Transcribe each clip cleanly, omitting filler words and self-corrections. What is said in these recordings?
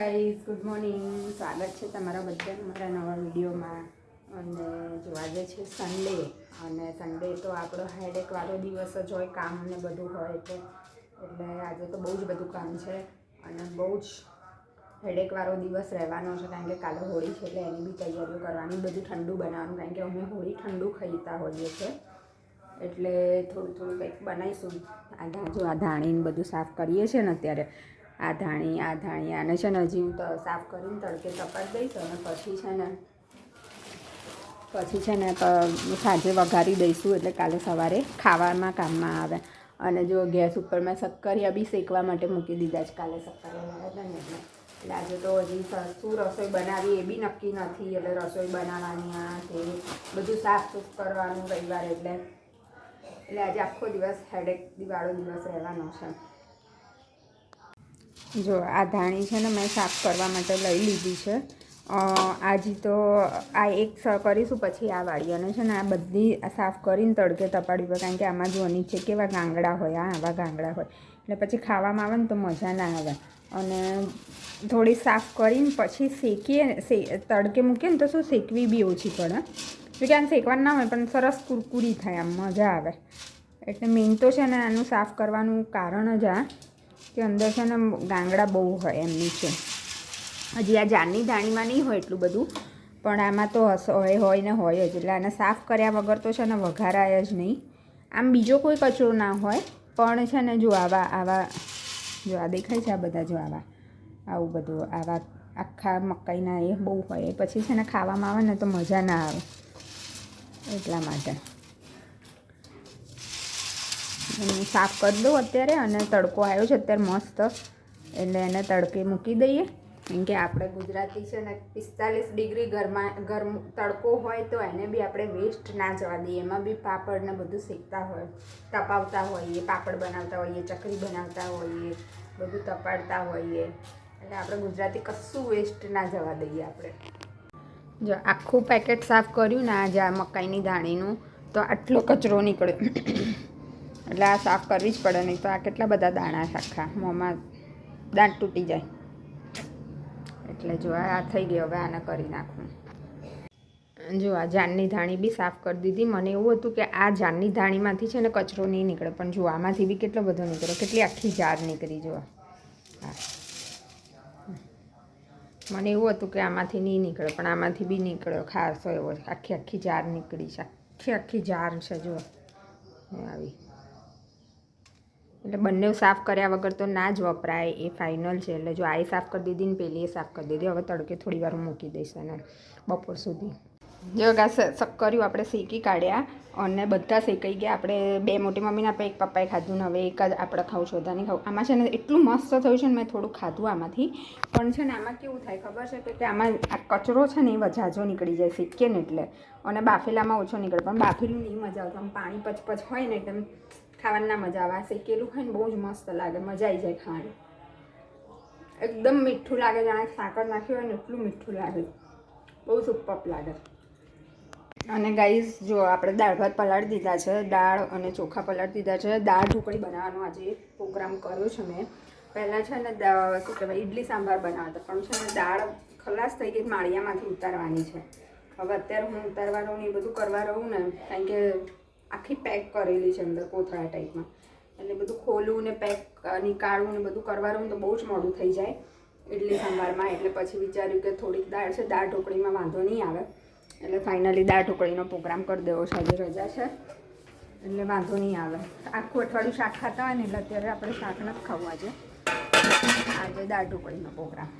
Guys good morning, સ્વાગત છે તમારા બધાનું મારા નવા વિડીયોમાં. અને જો આજે છે સન્ડે, અને સન્ડે તો આપણો હેડેકવાળો દિવસ જ હોય, કામ ને બધું હોય એટલે આજે તો બહુ જ બધું કામ છે અને બહુ જ હેડેકવાળો દિવસ રહેવાનો છે, કારણ કે કાલે હોળી છે એટલે એની બી તૈયારીઓ કરવાની, બધું ઠંડુ બનાવવાનું, કારણ કે અમે હોળી ઠંડુ ખાઈતા હોઈએ છીએ એટલે થોડું કંઈક બનાવીશું. આ ધાણીને બધું સાફ કરીએ છીએ ને અત્યારે, આ ધાણી આને છે ને હજી હું તો સાફ કરીને તડકે તપાડી દઈશ અને પછી છે ને સાંજે વઘારી દઈશું, એટલે કાલે સવારે ખાવામાં કામમાં આવે. અને જો ગેસ ઉપર મેં શક્કરિયા બી શેકવા માટે મૂકી દીધા છે, કાલે શક્કરિયા લાવ્યા હતા ને એટલે આજે તો હજી શું રસોઈ બનાવી એ બી નક્કી નથી, એટલે રસોઈ બનાવવાની આ તે બધું સાફ સૂફ કરવાનું રવિવાર એટલે આજે આખો દિવસ હેડેકવાળો દિવસ રહેવાનો છે. જો આ ધાણી છે ને મેં સાફ કરવા માટે લઈ લીધી છે. આજે તો આ એક કરીશું, પછી આ વાળી, અને છે ને આ બધી સાફ કરીને તડકે તપાડી પડે, કારણ કે આમાં જો નીચે કેવા ગાંગડા હોય, આવા ગાંગડા હોય એટલે પછી ખાવામાં આવે ને તો મજા ના આવે. અને થોડી સાફ કરીને પછી શેકીએ, તડકે મૂકીએ ને તો શું શેકવી બી ઓછી પડે, જોકે આમ શેકવાનું ના હોય પણ સરસ કુરકુરી થાય, આમ મજા આવે. એટલે મેઇન તો છે ને આનું સાફ કરવાનું કારણ જ આ કે અંદર છે ને ગાંગડા બહુ હોય એમ નીચે. હજી આ જારની ધાણીમાં નહીં હોય એટલું બધું, પણ આમાં તો હોય ને હોય જ, એટલે આને સાફ કર્યા વગર તો છે ને વઘારાય જ નહીં. આમ બીજો કોઈ કચરો ના હોય પણ છે ને જો આવા જો આ દેખાય છે, આ બધા જો આવું બધું આવા આખા મકાઈના એ બહુ હોય, પછી છે ને ખાવામાં આવે ને તો મજા ના આવે, એટલા માટે હું સાફ કરી દઉં અત્યારે. અને તડકો આવ્યો છે અત્યારે મસ્ત, એટલે એને તડકે મૂકી દઈએ, કેમ કે આપણે ગુજરાતી છે ને 45 ડિગ્રી ગરમ તડકો હોય તો એને બી આપણે વેસ્ટ ના જવા દઈએ. એમાં બી પાપડ ને બધું શેકતા હોય, તપાવતા હોઈએ, પાપડ બનાવતા હોઈએ, ચકરી બનાવતા હોઈએ, બધું તપાડતા હોઈએ, એટલે આપણે ગુજરાતી કશું વેસ્ટ ના જવા દઈએ. આપણે જો આખું પેકેટ સાફ કર્યું ને આજે આ મકાઈની દાણીનું, તો આટલો કચરો નીકળ્યો, એટલે આ સાફ કરવી જ પડે, નહીં તો આ કેટલા બધા દાણા છે, આખા મોંમાં દાંત તૂટી જાય. એટલે જો આ થઈ ગયો, હવે આને કરી નાખું. જો આ જાનની ધાણી બી સાફ કરી દીધી. મને એવું હતું કે આ જાનની ધાણીમાંથી છે ને કચરો નહીં નીકળે, પણ જો આમાંથી બી કેટલો બધો નીકળ્યો, કેટલી આખી જાર નીકળી. જો હા, મને એવું હતું કે આમાંથી નહીં નીકળે, પણ આમાંથી બી નીકળ્યો ખાસો એવો, આખી જાર નીકળી છે, આખી જાર છે જો આવી. એટલે બંને સાફ કર્યા વગર તો ના જ વપરાય, એ ફાઇનલ છે. એટલે જો આ સાફ કરી દીધી ને પેલી એ સાફ કરી દીધી. હવે તડકે થોડી વાર મૂકી દઈશ અને બપોર સુધી. જો શક્કરિયું આપણે શેકી કાઢ્યા અને બધા શેકાઈ ગયા. આપણે બે મોટી મમ્મીના આપણે એક પપ્પાએ ખાધું ને હવે એક જ આપણે ખાવું છું, બધાની ખાવું. આમાં છે ને એટલું મસ્ત થયું છે ને, મેં થોડું ખાધું આમાંથી, પણ છે ને આમાં કેવું થાય ખબર છે કે આમાં આ કચરો છે ને એ ઝાઝો નીકળી જાય શેકીએ ને એટલે, અને બાફેલામાં ઓછો નીકળે. પણ બાફેલું નહીં મજા આવતું, આમ પાણી પચપચ હોય ને એટલે ખાવાની ના મજા આવે. આ શેકેલું હોય ને બહુ જ મસ્ત લાગે, મજા આવી જાય ખાવાની. એકદમ મીઠું લાગે, જાણે સાકર નાખી હોય ને એટલું મીઠું લાગે, બહુ સુપર લાગે. અને ગાઈઝ જો આપણે દાળ ભાત પલાળી દીધા છે, દાળ અને ચોખા પલાળી દીધા છે. દાળ ઢોકળી બનાવવાનો આજે પ્રોગ્રામ કર્યો છે મેં. પહેલાં છે ને શું કહેવાય, ઇડલી સાંભાર બનાવતા, પણ છે ને દાળ ખલાસ થઈ ગઈ, માળિયામાંથી ઉતારવાની છે. હવે અત્યારે હું ઉતારવા રહું ને એ બધું કરવા રહું ને, કારણ કે આખી પેક કરેલી છે અંદર કોથળા ટાઈપમાં, એટલે બધું ખોલવું ને પેક નીકાળવું ને બધું કરવા રહું ને તો બહુ જ મોડું થઈ જાય ઇડલી સાંભારમાં. એટલે પછી વિચાર્યું કે થોડીક દાળ છે, દાળ ઢોકળીમાં વાંધો નહીં આવે, એટલે ફાઇનલી દાળ ઢોકળીનો પ્રોગ્રામ કરી દેવો છે. આજે રજા છે એટલે વાંધો નહીં આવે. આખું અઠવાડિયું શાક ખાતા હોય ને, એટલે અત્યારે આપણે શાક નથી ખાવું આજે દાળ ઢોકળીનો પ્રોગ્રામ.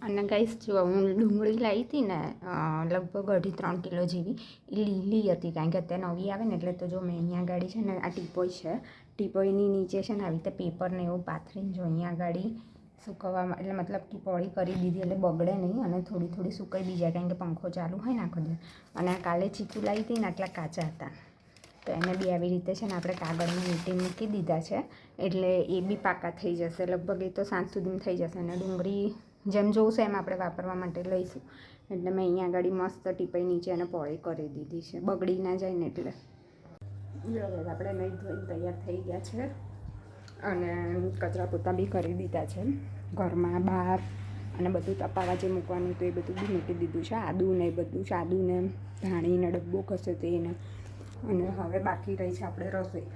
અને ગાઈસ જો હું ડુંગળી લાવી હતી ને, લગભગ 2.5-3 કિલો જેવી, એ લીલી હતી, કારણ કે અત્યારે નવી આવે ને. એટલે તો જો મેં અહીંયા ગાડી છે ને, આ ટીપોઈ છે, ટીપોઈની નીચે છે ને આવી રીતે પેપર ને એવું પાથરીને જો અહીંયા ગાડી સુકવવામાં, એટલે મતલબ કે પોળી કરી દીધી, એટલે બગડે નહીં અને થોડી સુકાઈ બી જાય, કારણ કે પંખો ચાલુ હોય ને આખો દિવસ. અને કાલે ચીકુ લાવી હતી ને, આટલા કાચા હતા, તો એને બી આવી રીતે છે ને આપણે કાગળમાં વીંટી મૂકી દીધા છે, એટલે એ બી પાકા થઈ જશે. લગભગ એ તો સાંજ સુધીમાં થઈ જશે. અને ડુંગળી જેમ જોઉં એમ આપણે વાપરવા માટે લઈશું. એટલે મેં અહીંયા આગળ મસ્ત ટીપાઈ નીચે એને પોળી કરી દીધી છે, બગડી ના જાય ને એટલે. આપણે નહીં ધોઈને તૈયાર થઈ ગયા છે અને કચરા પોતા બી કરી દીધા છે. ઘરમાં બહાર અને બધું તપાવા જે મૂકવાનું હતું એ બધું બી મૂકી દીધું છે. આદું ને બધું આદુને ધાણીને ડબ્બો કશે તેને. અને હવે બાકી રહી છે આપણે રસોઈ.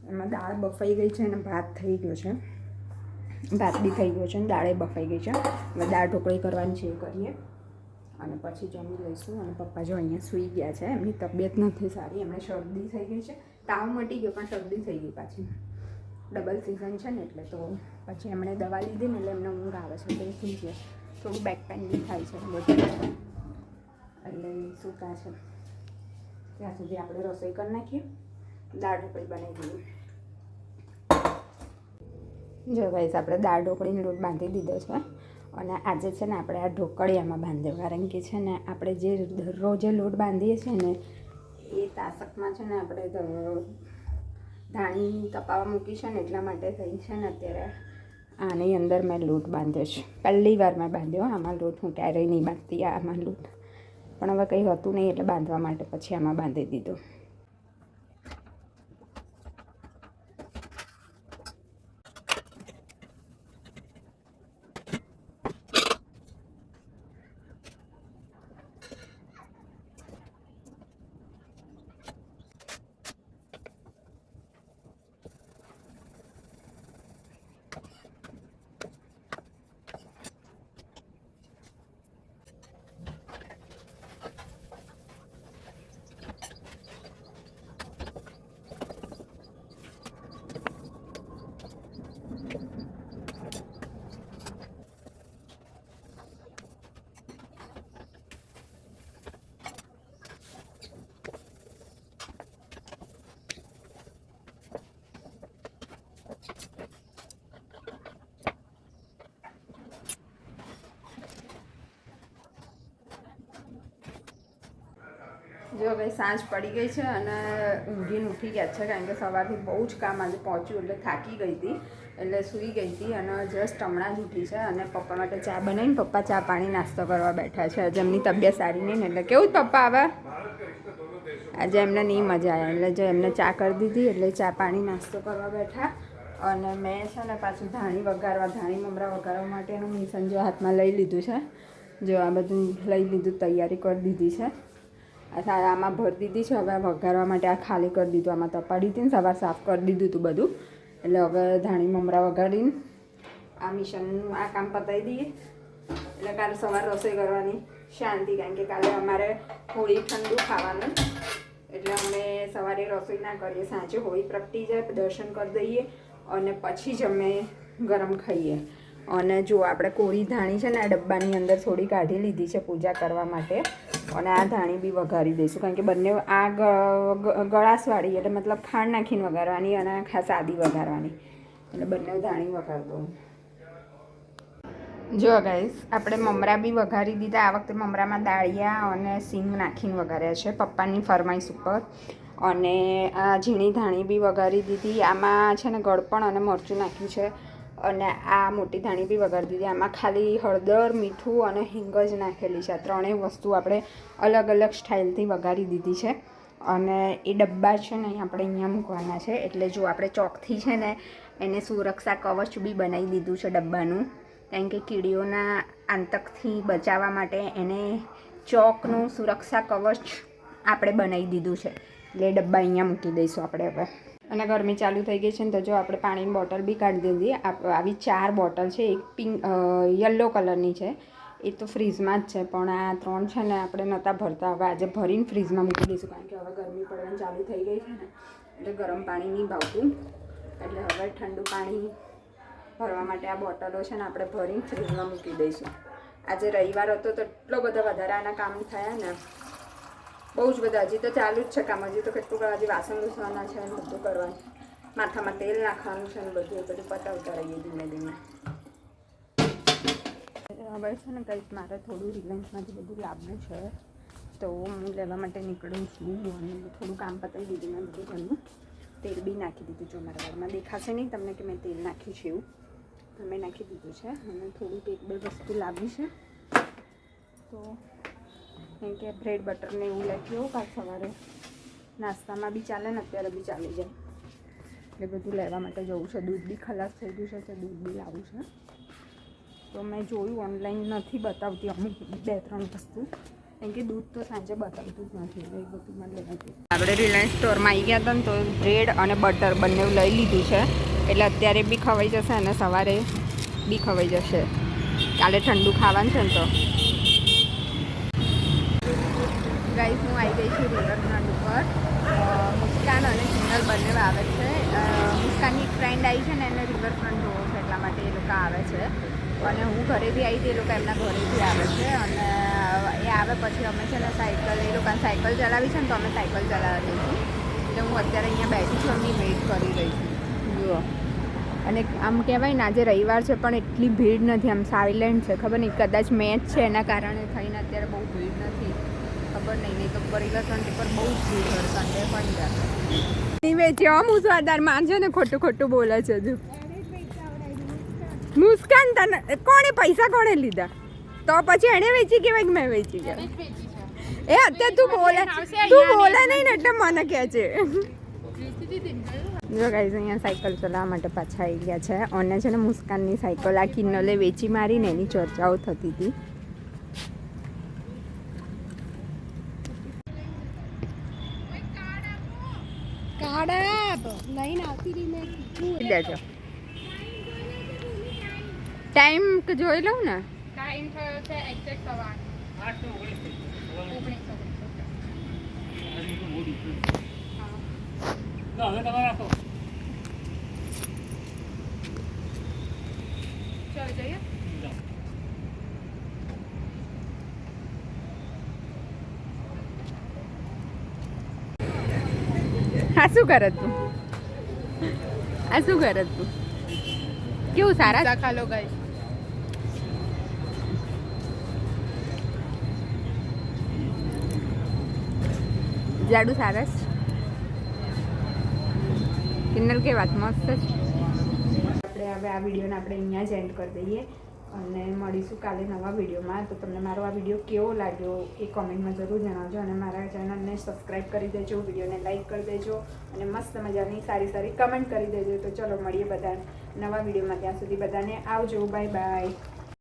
એમાં દાળ બફાઈ ગઈ છે અને ભાત થઈ ગયો છે. ભાત બી થઈ ગયો છે અને દાળે બફાઈ ગઈ છે. હવે દાળ ઢોકળી કરવાની છે એ કરીએ અને પછી જમી લઈશું. અને પપ્પા જો અહીંયા સૂઈ ગયા છે. એમની તબિયત નથી સારી, એમને શરદી થઈ ગઈ છે. તાવ મટી ગયો પણ શરદી થઈ ગઈ પાછી. ડબલ સિઝન છે ને એટલે તો પછી એમણે દવા લીધી ને એટલે એમને ઊંઘ આવે છે તો એ સૂઈ ગયા. થોડું બેક પેન બી થાય છે બધું એટલે સૂતા છે. ત્યાં સુધી આપણે રસોઈ કરી નાખીએ, દાળ ઢોકળી બનાવી દઈએ. જો ગાઈસ આપણે દાળ ઢોકળીનો લોટ બાંધી દીધો છે અને આજે છે ને આપણે આ ઢોકળિયામાં બાંધ્યો, કારણ કે છે ને આપણે જે દરરોજે લોટ બાંધીએ છીએ ને એ તાસકમાં છે ને આપણે ધાણી તપાવા મૂકી છે ને એટલા માટે થઈ છે ને અત્યારે આની અંદર મેં લોટ બાંધ્યો છે. પહેલી વાર મેં બાંધ્યો. આમાં લોટ હું ક્યારેય નહીં બાંધતી આમાં લોટ, પણ હવે કંઈ હતું નહીં એટલે બાંધવા માટે પછી આમાં બાંધી દીધું. જો ભાઈ સાંજ પડી ગઈ છે અને ઊંઘીને ઉઠી ગયા છે, કારણ કે સવારથી બહુ જ કામ આજે પહોંચ્યું એટલે થાકી ગઈ હતી એટલે સૂઈ ગઈ હતી અને જસ્ટ હમણાં જ ઉઠી છે. અને પપ્પા માટે ચા બનાવીને પપ્પા ચા પાણી નાસ્તો કરવા બેઠા છે. આજે એમની તબિયત સારી નહીં ને એટલે કેવું પપ્પા આવે આજે એમને નહીં મજા આવે એટલે જો એમને ચા કરી દીધી એટલે ચા પાણી નાસ્તો કરવા બેઠા. અને મેં છે ને પાછું ધાણી મમરા વઘારવા માટેનું મિશન જો હાથમાં લઈ લીધું છે. જો આ બધું લઈ લીધું, તૈયારી કરી દીધી છે. આમાં ભરી દીધી છે. હવે વઘારવા માટે આ ખાલી કરી દીધું, આમાં તપાડી હતી ને સવાર સાફ કરી દીધું હતું બધું. એટલે હવે ધાણી મમરા વઘારીને આ મિશનનું આ કામ પતાવી દઈએ એટલે કાલે સવાર રસોઈ કરવાની શાંતિ, કારણ કે કાલે અમારે હોળી ઠંડુ ખાવાનું એટલે અમે સવારે રસોઈ ના કરીએ. સાંજે હોળી પ્રગટી જાય, દર્શન કરી દઈએ અને પછી જ અમે ગરમ ખાઈએ. અને જો આપણે કોરી ધાણી છે ને આ ડબ્બાની અંદર થોડી કાઢી લીધી છે પૂજા કરવા માટે. અને આ ધાણી બી વઘારી દઈશું, કારણ કે બંને આ ગળાસવાળી એટલે મતલબ ખાંડ નાખીને વઘારવાની અને આ ખાસ આદી વઘારવાની એટલે બંને ધાણી વઘાર દઉં. જો ગાઈસ આપણે મમરા બી વઘારી દીધા. આ વખતે મમરામાં દાળિયા અને સિંગ નાખીને વઘાર્યા છે પપ્પાની ફરમાઈશ ઉપર. અને આ ઝીણી ધાણી બી વઘારી દીધી. આમાં છે ને ગળપણ અને મરચું નાખ્યું છે. અને આ મોટી ધાણી બી વઘારી દીધી. આમાં ખાલી હળદર, મીઠું અને હિંગ જ નાખેલી છે. આ ત્રણેય વસ્તુ આપણે અલગ અલગ સ્ટાઇલથી વઘારી દીધી છે. અને એ ડબ્બા છે ને આપણે અહીંયા મૂકવાના છે. એટલે જો આપણે ચોકથી છે ને એને સુરક્ષા કવચ બી બનાવી દીધું છે ડબ્બાનું, કારણ કે કીડીઓના આતંકથી બચાવવા માટે એને ચોકનું સુરક્ષા કવચ આપણે બનાવી દીધું છે. એટલે ડબ્બા અહીંયા મૂકી દઈશું આપણે હવે. અને ગરમી ચાલુ થઈ ગઈ છે ને તો જો આપણે પાણીની બોટલ બી કાઢી દીધી. આવી 4 બોટલ છે. એક પિંક યલો કલરની છે, એ તો ફ્રીજમાં જ છે, પણ આ 3 છે ને આપણે નહોતા ભરતા. હવે આજે ભરીને ફ્રીજમાં મૂકી દઈશું, કારણ કે હવે ગરમી પડવાની ચાલુ થઈ ગઈ છે ને એટલે ગરમ પાણી નહીં ભાવતું. એટલે હવે ઠંડુ પાણી ભરવા માટે આ બોટલો છે ને આપણે ભરીને ફ્રીજમાં મૂકી દઈશું. આજે રવિવાર હતો તો એટલો બધા વધારાના કામ થયા ને, બહુ જ બધા. હજી તો ચાલુ જ છે કામ. હજી તો કેટલું હજી વાસણ લૂસવાના છે ને બધું કરવાનું, માથામાં તેલ નાખવાનું છે ને બધું પતાવતા રહીએ ધીમે ધીમે. હવે છે ને કંઈક મારે થોડું રિલાયન્સમાંથી બધું લાવવું છે તો હું લેવા માટે નીકળું છું. અને થોડું કામ પતાવી દીધું મેં બધું ઘરનું. તેલ બી નાખી દીધું. જો મારા ઘરમાં દેખાશે નહીં તમને કે મેં તેલ નાખ્યું છે એવું, તમે નાખી દીધું છે. અને થોડુંક 1-2 વસ્તુ લાવી છે તો કેમ કે બ્રેડ બટરને એવું લખ્યું કાલ સવારે નાસ્તામાં બી ચાલે ને અત્યારે બી ચાલી જાય એટલે બધું લેવા માટે જવું છે. દૂધ બી ખલાસ થઈ ગયું છે તો દૂધ બી લાવવું છે. તો મેં જોયું ઓનલાઈન નથી બતાવતી અમુક 2-3 વસ્તુ, કેમ કે દૂધ તો સાંજે બતાવતું જ નથી, એ બધું મને લેવાતું. આપણે રિલાયન્સ સ્ટોરમાં આવી ગયા હતા ને, તો બ્રેડ અને બટર બંને લઈ લીધું છે, એટલે અત્યારે બી ખવાઈ જશે અને સવારે બી ખવાઈ જશે. કાલે ઠંડુ ખાવાનું છે ને તો. ગાઈસ હું આવી ગઈ છું રિવરફ્રન્ટ ઉપર. મુસ્કાન અને સિંગલ બંને આવે છે. મુસ્કાનની એક ફ્રેન્ડ આવી છે ને, એને રિવરફ્રન્ટ જોવો છે, એટલા માટે એ લોકો આવે છે. અને હું ઘરેથી આવી હતી, એ લોકો એમના ઘરેથી આવે છે. અને એ આવે પછી અમે છે ને સાયકલ, એ લોકોને સાયકલ ચલાવી છે ને, તો અમે સાયકલ ચલાવવા જઈશું. એટલે હું અત્યારે અહીંયા બેઠી છું, એમની વેઇટ કરી રહી છું. જુઓ, અને આમ કહેવાય ને આજે રવિવાર છે પણ એટલી ભીડ નથી, આમ સાયલેન્ટ છે. ખબર નહીં, કદાચ મેચ છે એના કારણે થઈને અત્યારે બહુ ભીડ નથી, ખબર નહીં તો રિવરફ્રન્ટ પર બહુ જ ભીડ હોય સન્ડે પણ જાય. નહીં વેચ્યો હું સ્વાદાર માનજો ને, ખોટું ખોટું બોલે છે હજુ. મુસ્કાન તને કોણે પૈસા કોણે લીધા? તો પછી એણે વેચી કેવાય કે મેં વેચી ગયા? એ અત્યારે તું બોલે નહીં ને એટલે મને કહે છે. જો ગાઈઝ અહીંયા સાયકલ ચલાવવા માટે પાછા આવી ગયા છે. અને છે ને મુસ્કાનની સાયકલ આ કિન્નલે વેચી મારીને એની ચર્ચાઓ થતી હતી. ટાઈમ જોઈ લઉં ને. ટાઈમ થયો છે એક્ઝેક્ટ 8:19. ચાલો જઈએ. આ શું કરે તું? આ શું કરે તું? કેવું સારા ખાલો ગાઈસ. જાડુ સારસ કિન્નર કે વાત મસ્ત છે. આપણે હવે આ વિડીયોને આપણે અહીંયા જ એન્ડ કરી દઈએ અને મળીશું કાલે નવા વિડીયોમાં. તો તમને મારો આ વિડીયો કેવો લાગ્યો એ કોમેન્ટમાં જરૂર જણાવજો અને મારા ચેનલને સબસ્ક્રાઈબ કરી દેજો, વિડીયોને લાઈક કરી દેજો અને મસ્ત મજાની સારી સારી કમેન્ટ કરી દેજો. તો ચલો મળીએ બધા નવા વિડીયોમાં, ત્યાં સુધી બધાને આવજો, બાય બાય.